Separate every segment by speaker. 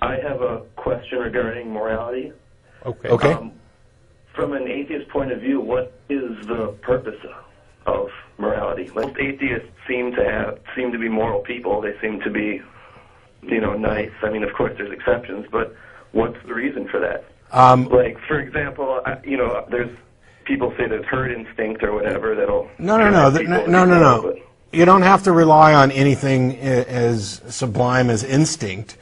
Speaker 1: I have a question regarding morality.
Speaker 2: Okay.
Speaker 1: From an atheist point of view, what is the purpose of morality? Most atheists seem to be moral people. They seem to be, nice. I mean, of course, there's exceptions, but what's the reason for that? Like, for example, there's people say there's herd instinct or whatever that'll.
Speaker 2: No. You don't have to rely on anything as sublime as instinct.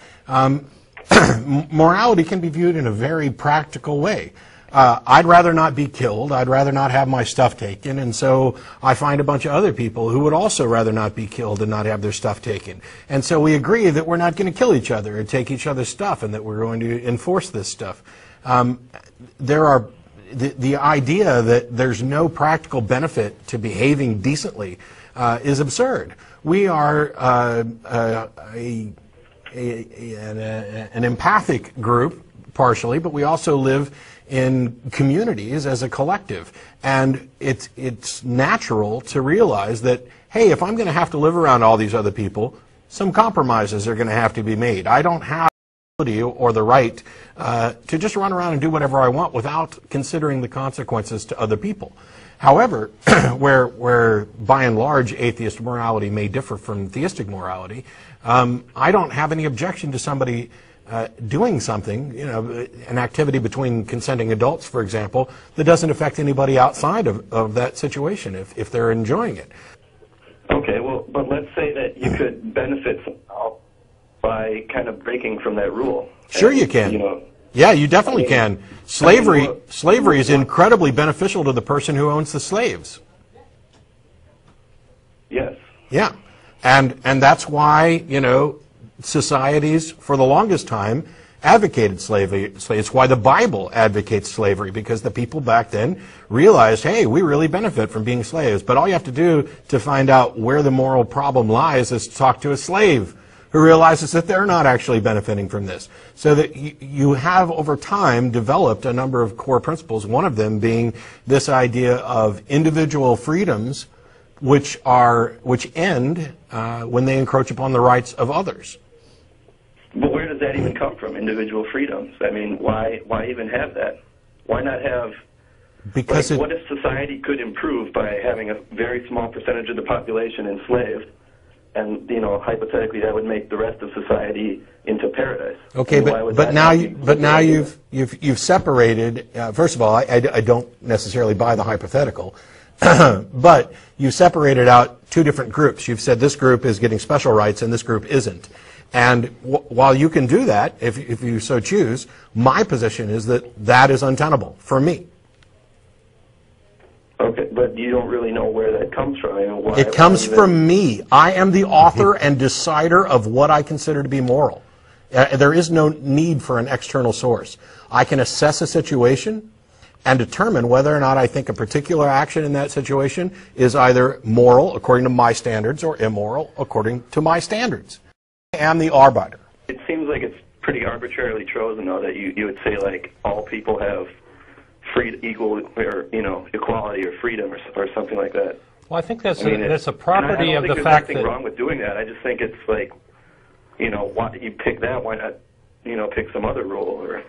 Speaker 2: Morality can be viewed in a very practical way. I'd rather not be killed. I'd rather not have my stuff taken. And so I find a bunch of other people who would also rather not be killed and not have their stuff taken. And so we agree that we're not going to kill each other and take each other's stuff and that we're going to enforce this stuff. The idea that there's no practical benefit to behaving decently is absurd. We are an empathic group, partially, but we also live in communities as a collective. And it's natural to realize that, hey, if I'm going to have to live around all these other people, some compromises are going to have to be made. I don't have the ability or the right to just run around and do whatever I want without considering the consequences to other people. However, where by and large atheist morality may differ from theistic morality, I don't have any objection to somebody doing something, an activity between consenting adults, for example, that doesn't affect anybody outside of that situation if they're enjoying it.
Speaker 1: Okay, well, but let's say that you could benefit somehow by kind of breaking from that rule.
Speaker 2: Sure, you can. Yeah, you definitely can. Slavery is incredibly beneficial to the person who owns the slaves.
Speaker 1: Yes.
Speaker 2: Yeah, and that's why, societies for the longest time advocated slavery. It's why the Bible advocates slavery, because the people back then realized, hey, we really benefit from being slaves. But all you have to do to find out where the moral problem lies is to talk to a slave who realizes that they're not actually benefiting from this. So that you have over time developed a number of core principles, one of them being this idea of individual freedoms which end when they encroach upon the rights of others.
Speaker 1: But where does that even come from, individual freedoms? I mean, why even have that? Why not have...
Speaker 2: Because
Speaker 1: what if society could improve by having a very small percentage of the population enslaved, and hypothetically that would make the rest of society into paradise?
Speaker 2: Okay, but now you've separated. First of all, I don't necessarily buy the hypothetical, but you separated out two different groups. You've said this group is getting special rights and this group isn't. And while you can do that, if you so choose, my position is that is untenable for me.
Speaker 1: Okay, but you don't really know where that comes from.
Speaker 2: It comes from me. I am the author and decider of what I consider to be moral. There is no need for an external source. I can assess a situation and determine whether or not I think a particular action in that situation is either moral according to my standards or immoral according to my standards. I am the arbiter.
Speaker 1: It seems like it's pretty arbitrarily chosen, though, that you would say, like, all people have equal, or equality or freedom or something like that.
Speaker 3: Well, I think that's a property of the fact that...
Speaker 1: there's nothing wrong with doing that. I just think it's like, why you pick that? Why not, pick some other rule or...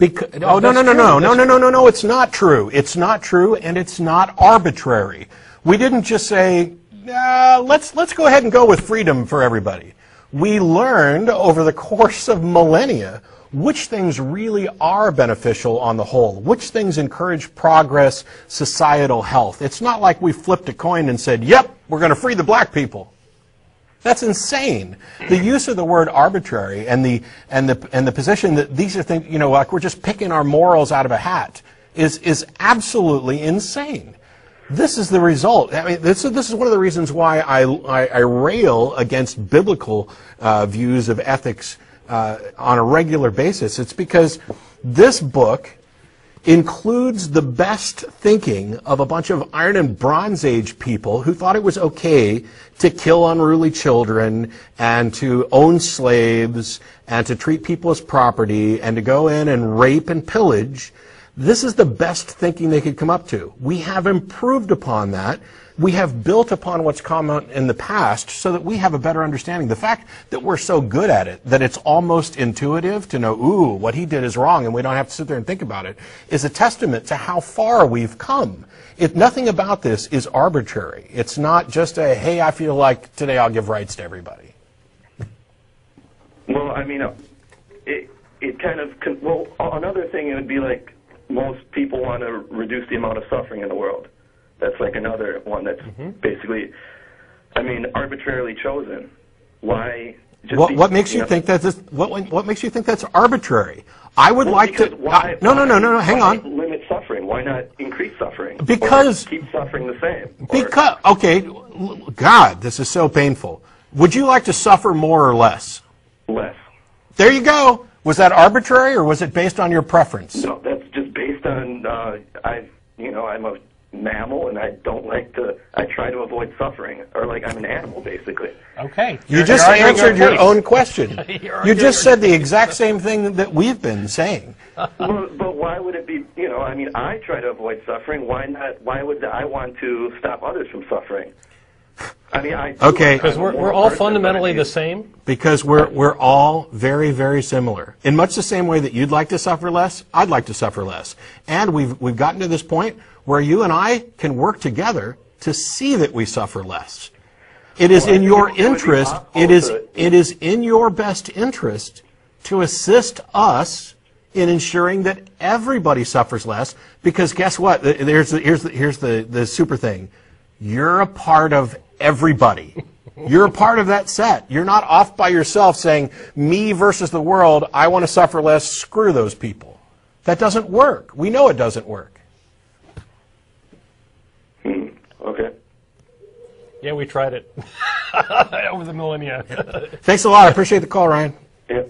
Speaker 1: No, it's not true. It's not true, and it's not arbitrary. We didn't just say, let's go ahead and go with freedom for everybody. We learned over the course of millennia which things really are beneficial on the whole, which things encourage progress, societal health. It's not like we flipped a coin and said, yep, we're going to free the black people. That's insane. The use of the word arbitrary and the position that these are things, like we're just picking our morals out of a hat is absolutely insane. This is the result. I mean, this is one of the reasons why I rail against biblical views of ethics on a regular basis. It's because this book includes the best thinking of a bunch of Iron and Bronze Age people who thought it was okay to kill unruly children and to own slaves and to treat people as property and to go in and rape and pillage.
Speaker 2: This is the best thinking they could come up to. We have improved upon that. We have built upon what's common in the past so that we have a better understanding. The fact that we're so good at it, that it's almost intuitive to know, ooh, what he did is wrong, and we don't have to sit there and think about it, is a testament to how far we've come. Nothing about this is arbitrary. It's not just a, hey, I feel like today I'll give rights to everybody.
Speaker 4: Well, I mean, it kind of, well, another thing, it would be like most people want to reduce the amount of suffering in the world. That's like another one that's basically, I mean, arbitrarily chosen. Why?
Speaker 2: What makes you think that what makes you think that's arbitrary? I would like to.
Speaker 4: Why,
Speaker 2: no. Hang on.
Speaker 4: Limit suffering. Why not increase suffering?
Speaker 2: Because
Speaker 4: or keep suffering the same.
Speaker 2: Because okay, God, this is so painful. Would you like to suffer more or less?
Speaker 4: Less.
Speaker 2: There you go. Was that arbitrary or was it based on your preference?
Speaker 4: No, that's just based on I'm a mammal and I don't like to. I try to avoid suffering, or like I'm an animal basically.
Speaker 3: Okay.
Speaker 2: You just answered your own question. You just said the exact same thing that we've been saying.
Speaker 4: Well, but why would it be? I mean, I try to avoid suffering. Why not? Why would I want to stop others from suffering? I mean,
Speaker 2: okay.
Speaker 3: Because we're all fundamentally the same.
Speaker 2: Because we're all very, very similar. In much the same way that you'd like to suffer less, I'd like to suffer less. And we've gotten to this point where you and I can work together to see that we suffer less. It is in your interest. It is in your best interest to assist us in ensuring that everybody suffers less. Because guess what? Here's the super thing. You're a part of everybody. You're a part of that set. You're not off by yourself saying, me versus the world, I want to suffer less, screw those people. That doesn't work. We know it doesn't work.
Speaker 4: Okay.
Speaker 3: Yeah, we tried it over the millennia.
Speaker 2: Thanks a lot. I appreciate the call, Ryan.
Speaker 4: Yeah.